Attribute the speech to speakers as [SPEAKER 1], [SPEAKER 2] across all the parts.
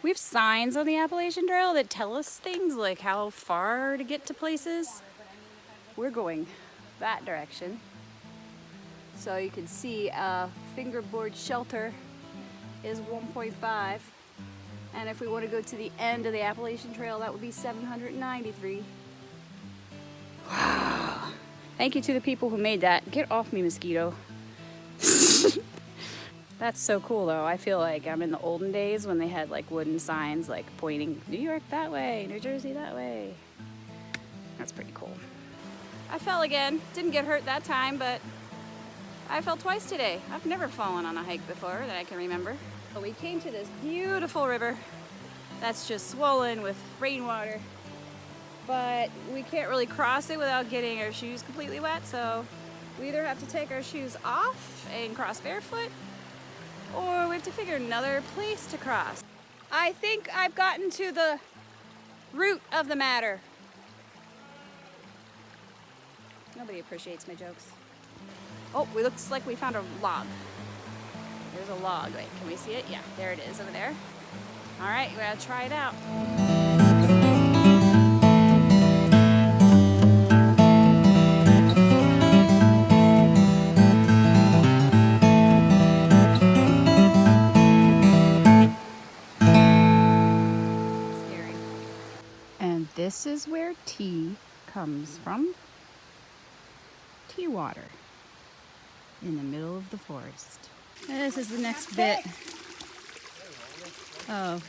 [SPEAKER 1] We have signs on the Appalachian Trail that tell us things like how far to get to places. We're going that direction. So you can see a fingerboard shelter is 1.5. And if we want to go to the end of the Appalachian Trail, that would be 793. Wow. Thank you to the people who made that. Get off me, mosquito. That's so cool though. I feel like I'm in the olden days when they had like wooden signs like pointing New York that way, New Jersey that way. That's pretty cool. I fell again. Didn't get hurt that time, but I fell twice today. I've never fallen on a hike before that I can remember. But we came to this beautiful river that's just swollen with rainwater. But we can't really cross it without getting our shoes completely wet, so we either have to take our shoes off and cross barefoot, or we have to figure another place to cross. I think I've gotten to the root of the matter. Nobody appreciates my jokes. Oh, it looks like we found a log. There's a log. Wait, can we see it? Yeah, there it is over there. All right, we're gonna try it out. And this is where tea comes from. Tea water in the middle of the forest. And this is the next bit of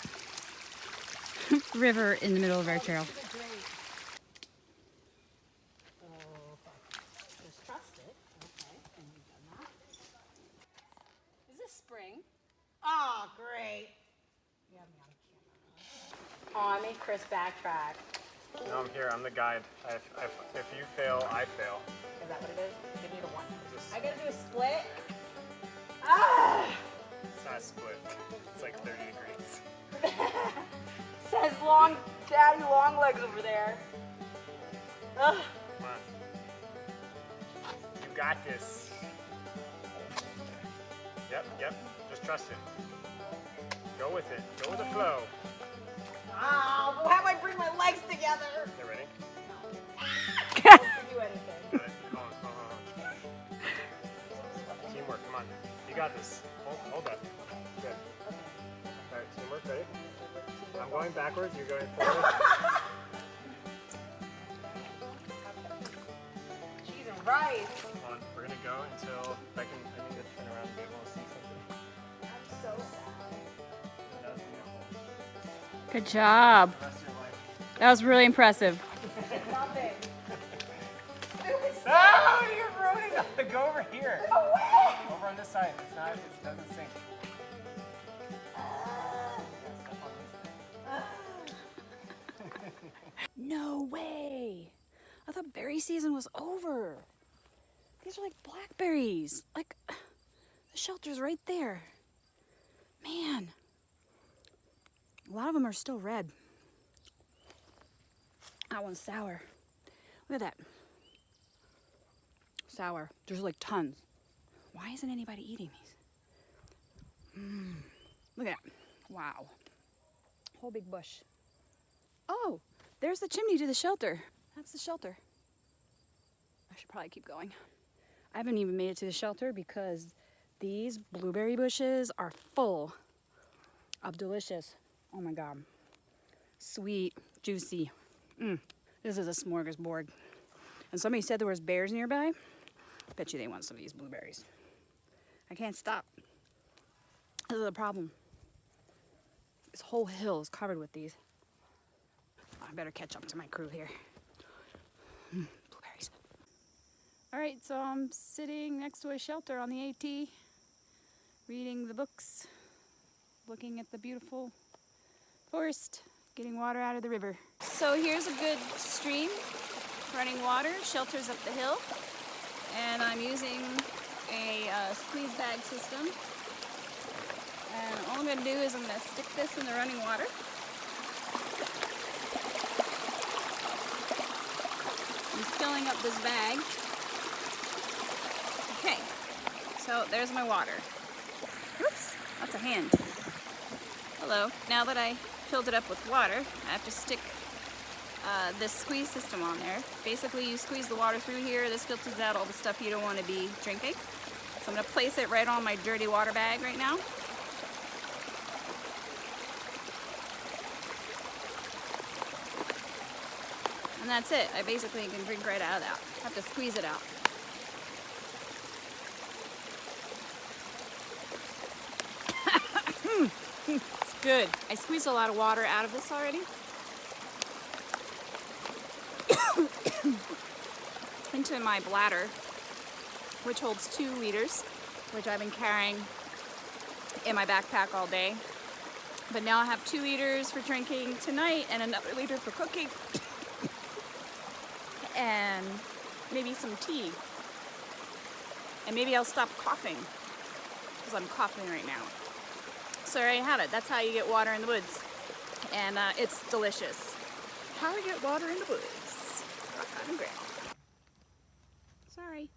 [SPEAKER 1] river in the middle of our trail.
[SPEAKER 2] Just trust it. Okay, and you've done that. Is this spring? Oh, great. You have me on camera. Oh, I made Chris backtrack.
[SPEAKER 3] No, I'm here. I'm the guide. If you fail, I fail.
[SPEAKER 2] Is that what it is? Give me the one.
[SPEAKER 3] Just,
[SPEAKER 2] I gotta do a split. Ah!
[SPEAKER 3] it's not a split. It's like 30 degrees.
[SPEAKER 2] Says long, daddy long legs over there. Ugh.
[SPEAKER 3] Come on. You got this. Yep. Just trust it. Go with it. Go with the flow.
[SPEAKER 2] Oh, how do I bring my legs together?
[SPEAKER 3] You ready?
[SPEAKER 2] I don't do anything.
[SPEAKER 3] Got it. Hold on. Teamwork, come on. You got this. Hold that. Good. Alright, teamwork, ready? I'm going backwards, you're going forward.
[SPEAKER 2] Cheese and rice.
[SPEAKER 3] Come on, we're gonna go until I need to turn around and be able to see something.
[SPEAKER 2] I'm so sad.
[SPEAKER 3] That was beautiful.
[SPEAKER 1] Good job.
[SPEAKER 3] The rest of your life.
[SPEAKER 1] That was really impressive.
[SPEAKER 2] Nothing.
[SPEAKER 3] Oh, you're ruining it. Go over here.
[SPEAKER 2] Away.
[SPEAKER 3] Over on this side. It doesn't sink.
[SPEAKER 1] No way. I thought berry season was over. These are like blackberries. Like, the shelter's right there. Man. A lot of them are still red. That one's sour. Look at that. Sour. There's like tons. Why isn't anybody eating these? Look at that. Wow. Whole big bush. Oh, there's the chimney to the shelter. That's the shelter. I should probably keep going. I haven't even made it to the shelter because these blueberry bushes are full of delicious, oh my God, sweet, juicy. This is a smorgasbord. And somebody said there was bears nearby. Bet you they want some of these blueberries. I can't stop. This is the problem. This whole hill is covered with these. I better catch up to my crew here. Blueberries. All right, so I'm sitting next to a shelter on the AT, reading the books, looking at the beautiful forest, getting water out of the river. So here's a good stream, running water, shelters up the hill, and I'm using a squeeze bag system. And all I'm gonna do is I'm gonna stick this in the running water. I'm filling up this bag. Okay, so there's my water. Oops, that's a hand. Hello. Now that I filled it up with water, I have to stick this squeeze system on there. Basically, you squeeze the water through here. This filters out all the stuff you don't want to be drinking. So I'm going to place it right on my dirty water bag right now. And that's it. I basically can drink right out of that. I have to squeeze it out. It's good. I squeezed a lot of water out of this already. Into my bladder, which holds 2 liters, which I've been carrying in my backpack all day. But now I have 2 liters for drinking tonight and another liter for cooking. And maybe some tea. And maybe I'll stop coughing, because I'm coughing right now. So there you have it. That's how you get water in the woods. And it's delicious. How to get water in the woods. Rock Island Grill. Sorry.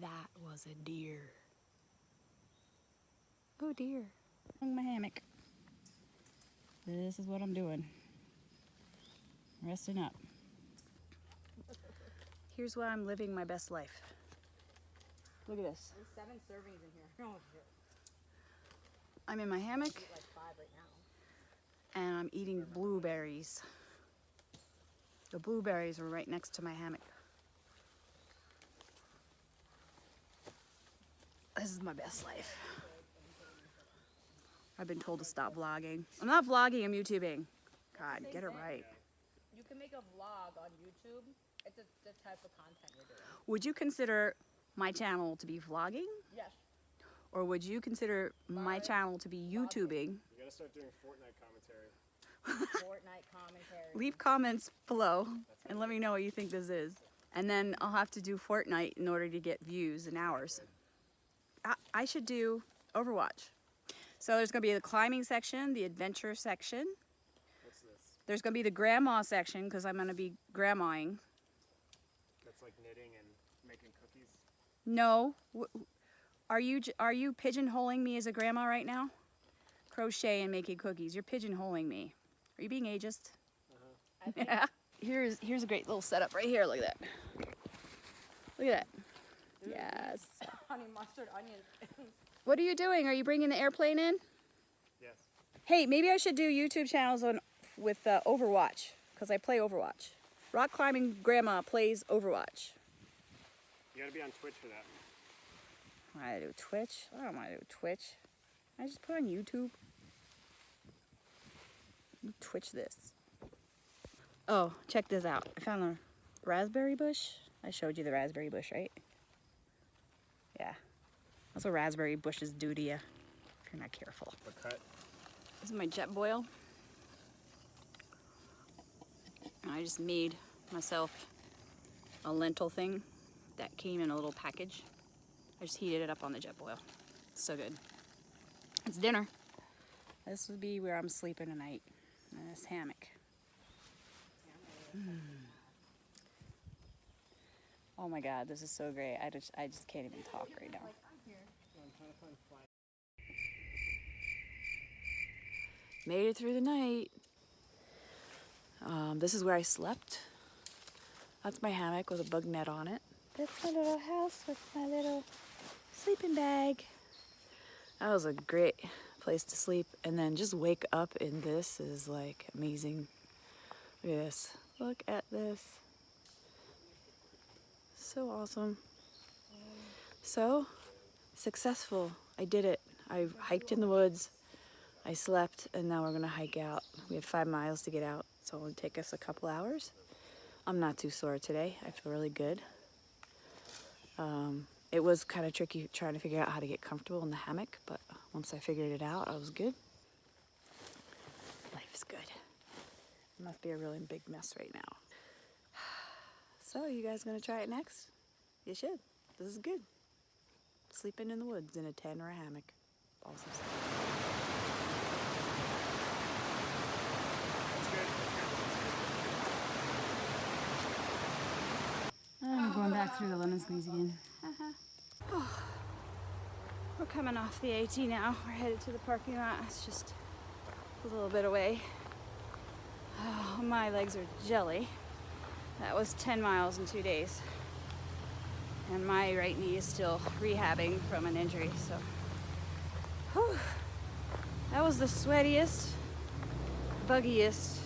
[SPEAKER 1] That was a deer. Oh dear. On my hammock. This is what I'm doing. Resting up. Here's why I'm living my best life. Look at this.
[SPEAKER 2] There's 7 servings in here. Oh, shit.
[SPEAKER 1] I'm in my hammock
[SPEAKER 2] Like 5 right now.
[SPEAKER 1] and I'm eating blueberries. The blueberries are right next to my hammock. This is my best life. I've been told to stop vlogging. I'm not vlogging, I'm YouTubing. God, get it right.
[SPEAKER 2] You can make a vlog on YouTube. It's the type of content you're doing.
[SPEAKER 1] Would you consider my channel to be vlogging?
[SPEAKER 2] Yes.
[SPEAKER 1] Or would you consider my channel to be YouTubing?
[SPEAKER 3] You gotta start doing Fortnite commentary.
[SPEAKER 2] Fortnite commentary.
[SPEAKER 1] Leave comments below and let me know what you think this is. And then I'll have to do Fortnite in order to get views and hours. I should do Overwatch. So there's gonna be the climbing section, the adventure section.
[SPEAKER 3] What's this?
[SPEAKER 1] There's gonna be the grandma section because I'm gonna be grandmaing.
[SPEAKER 3] That's like knitting and making cookies.
[SPEAKER 1] No, are you pigeonholing me as a grandma right now? Crochet and making cookies. You're pigeonholing me. Are you being ageist? Yeah. Here's a great little setup right here. Look at that. Look at that. Yes.
[SPEAKER 2] Honey mustard onion.
[SPEAKER 1] What are you doing? Are you bringing the airplane in?
[SPEAKER 3] Yes.
[SPEAKER 1] Hey, maybe I should do YouTube channels with Overwatch, because I play Overwatch. Rock climbing grandma plays Overwatch.
[SPEAKER 3] You gotta be on Twitch for that.
[SPEAKER 1] I do Twitch. I don't want to do Twitch. I just put on YouTube. Twitch this. Oh, check this out. I found a raspberry bush. I showed you the raspberry bush, right? Yeah. That's what raspberry bushes do to you if you're not careful.
[SPEAKER 3] The cut.
[SPEAKER 1] This is my jet boil. And I just made myself a lentil thing that came in a little package. I just heated it up on the jet boil. It's so good. It's dinner. This would be where I'm sleeping tonight, in this hammock. Oh my God, this is so great. I just can't even talk right now. Made it through the night. This is where I slept. That's my hammock with a bug net on it. That's my little house with my little sleeping bag. That was a great place to sleep. And then just wake up in this is like amazing. Look at this. Look at this. So awesome. So successful. I did it. I hiked in the woods. I slept, and now we're gonna hike out. We have 5 miles to get out, so it'll take us a couple hours. I'm not too sore today. I feel really good. It was kind of tricky trying to figure out how to get comfortable in the hammock, but once I figured it out, I was good. Life is good. It must be a really big mess right now. So, you guys gonna try it next? You should. This is good. Sleeping in the woods in a tent or a hammock. Awesome stuff.
[SPEAKER 2] through the lemon squeeze again.
[SPEAKER 1] Oh, we're coming off the AT now. We're headed to the parking lot. It's just a little bit away. Oh, my legs are jelly. That was 10 miles in 2 days. And my right knee is still rehabbing from an injury, so. Whew. That was the sweatiest, buggiest,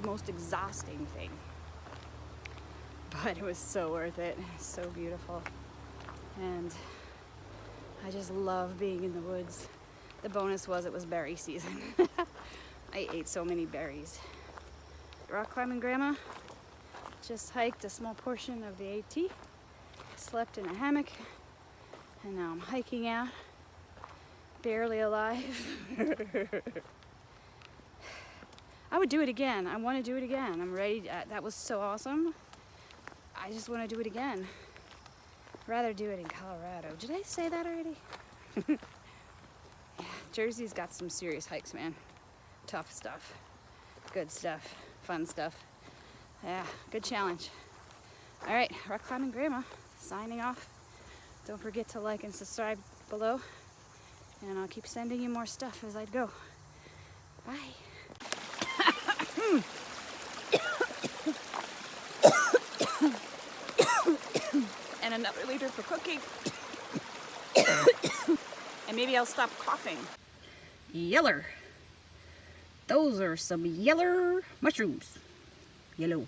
[SPEAKER 1] most exhausting thing. But it was so worth it. So beautiful. And I just love being in the woods. The bonus was it was berry season. I ate so many berries. Rock climbing grandma just hiked a small portion of the AT, slept in a hammock, and now I'm hiking out, barely alive. I would do it again. I want to do it again. I'm ready. That was so awesome. I just want to do it again. Rather do it in Colorado. Did I say that already? Yeah, Jersey's got some serious hikes, man. Tough stuff. Good stuff. Fun stuff. Yeah, good challenge. All right, Rock Climbing Grandma, signing off. Don't forget to like and subscribe below. And I'll keep sending you more stuff as I go. Bye. And another liter for cooking. And maybe I'll stop coughing. Yeller. Those are some yeller mushrooms. Yellow.